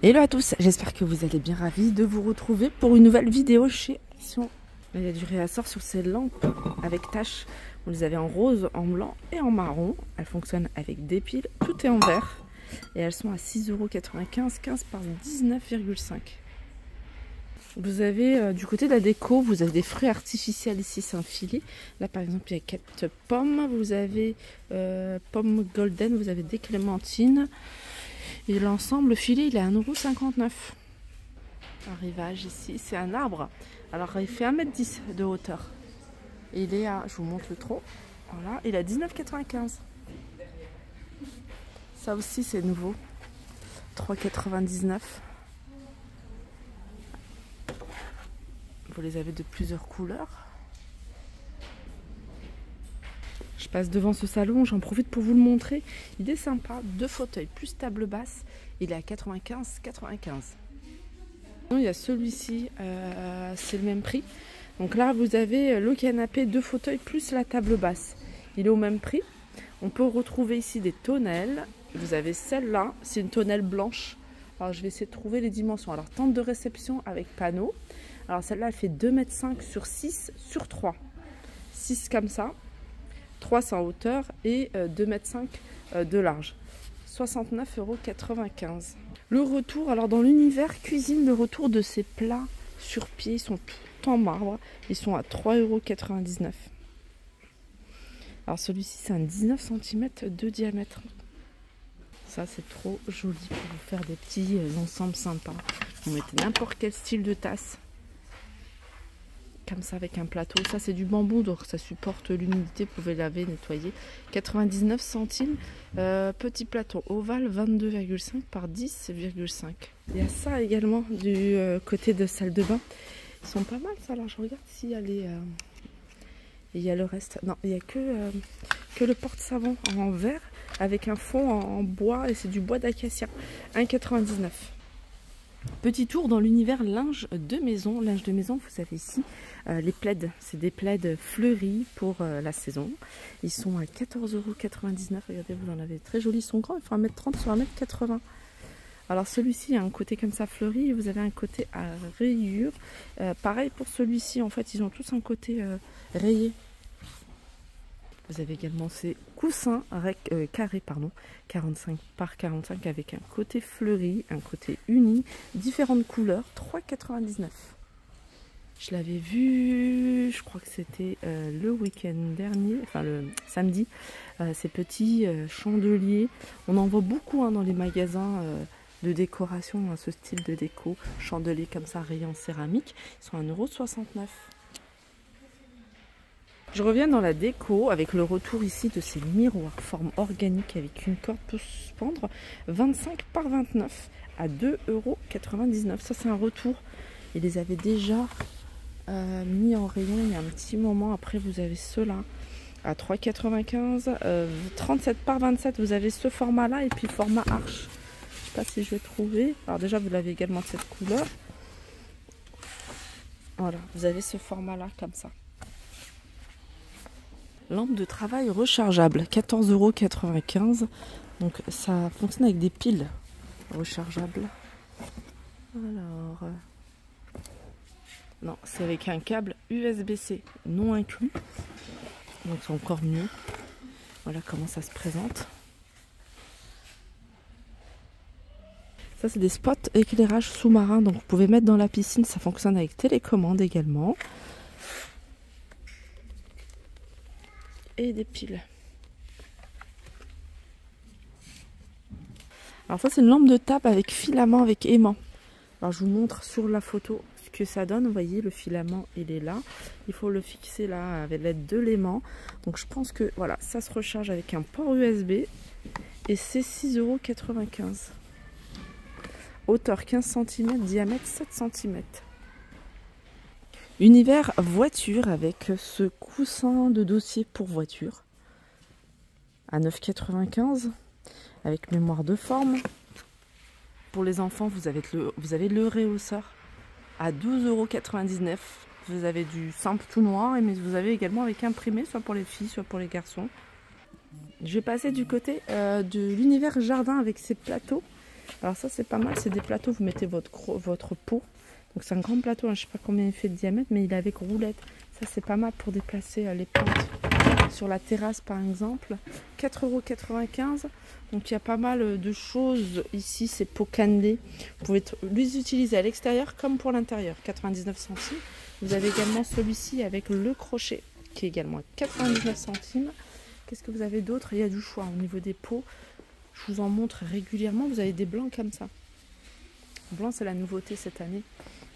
Hello à tous, j'espère que vous allez bien, ravis de vous retrouver pour une nouvelle vidéo chez Action. Il y a du réassort sur ces lampes avec taches. Vous les avez en rose, en blanc et en marron. Elles fonctionnent avec des piles, tout est en vert. Et elles sont à 6,95 €, 15 par 19,5. Vous avez du côté de la déco, vous avez des fruits artificiels ici, c'est un filet. Là par exemple il y a 4 pommes, vous avez pommes golden, vous avez des clémentines. Et l'ensemble, le filet, il est à 1,59 €. Arrivage ici, c'est un arbre. Alors, il fait 1,10 m de hauteur. Et il est à, je vous montre le tronc. Voilà, il est à 19,95 €. Ça aussi, c'est nouveau. 3,99 €. Vous les avez de plusieurs couleurs. Je passe devant ce salon, j'en profite pour vous le montrer. Il est sympa, 2 fauteuils plus table basse. Il est à 95,95 €. Il y a celui-ci, c'est le même prix. Donc là, vous avez le canapé, 2 fauteuils plus la table basse. Il est au même prix. On peut retrouver ici des tonnelles. Vous avez celle-là, c'est une tonnelle blanche. Alors je vais essayer de trouver les dimensions. Alors tente de réception avec panneau. Alors celle-là, elle fait 2,5 m sur 6 sur 3. 6 comme ça. 3 en hauteur et 2,5 m de large. 69,95 €. Le retour, alors dans l'univers cuisine, le retour de ces plats sur pied, ils sont tout en marbre. Ils sont à 3,99 €. Alors celui-ci, c'est un 19 cm de diamètre. Ça, c'est trop joli pour vous faire des petits ensembles sympas. Vous mettez n'importe quel style de tasse. Comme ça avec un plateau, ça c'est du bambou donc ça supporte l'humidité, vous pouvez laver, nettoyer. 99 centimes, petit plateau ovale 22,5 par 10,5. Il y a ça également du côté de salle de bain, ils sont pas mal ça. Alors je regarde s'il y a les il y a le reste, non il y a que le porte-savon en verre avec un fond en bois et c'est du bois d'acacia, 1,99 €. Petit tour dans l'univers linge de maison. Linge de maison, vous avez ici les plaids. C'est des plaids fleuris pour la saison. Ils sont à 14,99 €. Regardez, vous en avez très jolis. Ils sont grands, ils font 1,30 m sur 1,80 m. Alors celui-ci a un côté comme ça fleuri et vous avez un côté à rayures. Pareil pour celui-ci, en fait, ils ont tous un côté rayé. Vous avez également ces coussins carrés, 45 par 45 avec un côté fleuri, un côté uni, différentes couleurs, 3,99 €. Je l'avais vu, je crois que c'était le week-end dernier, enfin le samedi, ces petits chandeliers. On en voit beaucoup dans les magasins de décoration, ce style de déco, chandeliers comme ça rayés en céramique, ils sont à 1,69 €. Je reviens dans la déco avec le retour ici de ces miroirs forme organique avec une corde pour suspendre, 25 par 29 à 2,99 €. Ça c'est un retour. Ils les avaient déjà mis en rayon il y a un petit moment. Après vous avez ceux-là à 3,95 €. 37 par 27, vous avez ce format là et puis format arche. Je sais pas si je vais trouver. Alors déjà vous l'avez également de cette couleur. Voilà, vous avez ce format là comme ça. Lampe de travail rechargeable, 14,95 €. Donc ça fonctionne avec des piles rechargeables. Alors, non, c'est avec un câble USB-C non inclus. Donc c'est encore mieux. Voilà comment ça se présente. Ça c'est des spots éclairage sous-marin. Donc vous pouvez mettre dans la piscine. Ça fonctionne avec télécommande également. Et des piles. Alors ça c'est une lampe de table avec filament avec aimant. Alors je vous montre sur la photo ce que ça donne. Vous voyez le filament il est là. Il faut le fixer là avec l'aide de l'aimant. Donc je pense que voilà, ça se recharge avec un port USB. Et c'est 6,95 €. Hauteur 15 cm, diamètre 7 cm. Univers voiture avec ce coussin de dossier pour voiture à 9,95 € avec mémoire de forme. Pour les enfants, vous avez le réhausseur à 12,99 €. Vous avez du simple tout noir, mais vous avez également avec imprimé, soit pour les filles, soit pour les garçons. Je vais passer du côté de l'univers jardin avec ces plateaux. Alors ça c'est pas mal, c'est des plateaux, vous mettez votre pot. Donc c'est un grand plateau, hein, je sais pas combien il fait de diamètre, mais il est avec roulette. Ça c'est pas mal pour déplacer les plantes sur la terrasse par exemple. 4,95 €. Donc il y a pas mal de choses ici, ces pots cannelés. Vous pouvez les utiliser à l'extérieur comme pour l'intérieur, 99 centimes. Vous avez également celui-ci avec le crochet qui est également à 99 centimes. Qu'est-ce que vous avez d'autre? Il y a du choix au niveau des pots. Je vous en montre régulièrement. Vous avez des blancs comme ça. Blanc, c'est la nouveauté cette année.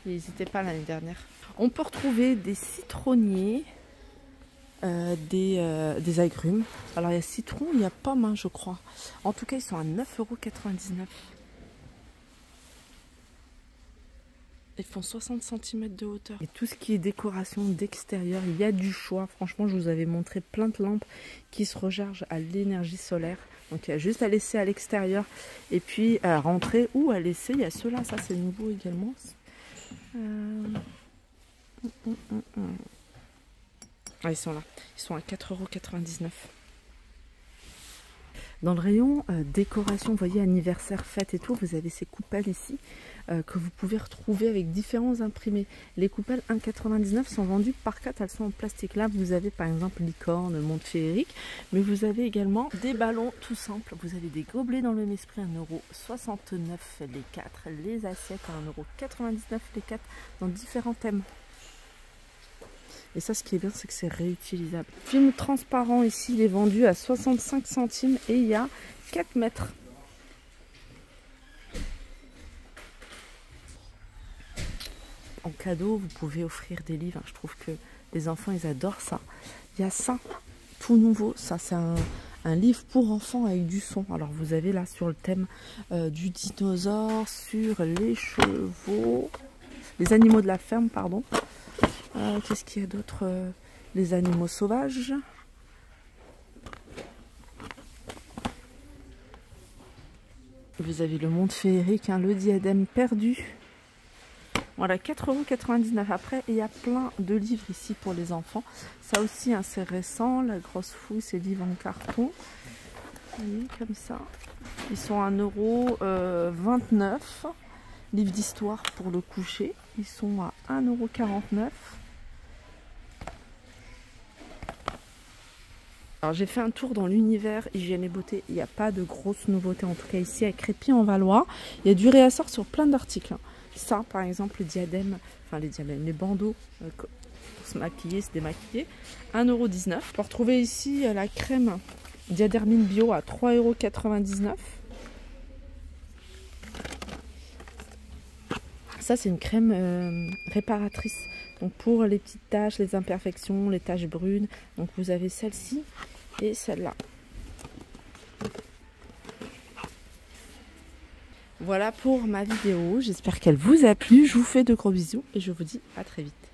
N'hésitez pas l'année dernière. On peut retrouver des citronniers, des agrumes. Alors il y a citron, il y a pomme, hein, je crois. En tout cas, ils sont à 9,99 €. Ils font 60 cm de hauteur. Et tout ce qui est décoration d'extérieur, il y a du choix. Franchement, je vous avais montré plein de lampes qui se rechargent à l'énergie solaire. Donc il y a juste à laisser à l'extérieur et puis à rentrer ou à laisser. Il y a ceux-là, ça c'est nouveau également. Ah, ils sont là. Ils sont à 4,99 €. Dans le rayon décoration, vous voyez, anniversaire, fête et tout, vous avez ces coupelles ici que vous pouvez retrouver avec différents imprimés. Les coupelles 1,99 € sont vendues par 4, elles sont en plastique. Là, vous avez par exemple licorne, monde féerique, mais vous avez également des ballons tout simples. Vous avez des gobelets dans le même esprit, 1,69 € les 4, les assiettes à 1,99 € les 4, dans différents thèmes. Et ça, ce qui est bien, c'est que c'est réutilisable. Film transparent ici, il est vendu à 65 centimes et il y a 4 mètres. En cadeau, vous pouvez offrir des livres. Je trouve que les enfants, ils adorent ça. Il y a ça, tout nouveau. Ça, c'est un livre pour enfants avec du son. Alors, vous avez là sur le thème du dinosaure, sur les chevaux, les animaux de la ferme, pardon. Qu'est-ce qu'il y a d'autre? Les animaux sauvages. Vous avez le monde féerique, hein, le diadème perdu. Voilà, 4,99 €. Après, il y a plein de livres ici pour les enfants. Ça aussi, hein, c'est récent. La grosse fouille, c'est livres en carton. Vous voyez, comme ça. Ils sont à 1,29 €. Livres d'histoire pour le coucher. Ils sont à 1,49 €. Alors j'ai fait un tour dans l'univers hygiène et beauté, il n'y a pas de grosses nouveautés, en tout cas ici à Crépy-en-Valois. Il y a du réassort sur plein d'articles. Ça par exemple, le diadème, enfin les diadèmes, les bandeaux pour se maquiller, se démaquiller, 1,19 €. On peut retrouver ici la crème Diadermine Bio à 3,99 €. Ça c'est une crème réparatrice. Donc pour les petites taches, les imperfections, les taches brunes. Donc vous avez celle-ci et celle-là. Voilà pour ma vidéo. J'espère qu'elle vous a plu. Je vous fais de gros bisous et je vous dis à très vite.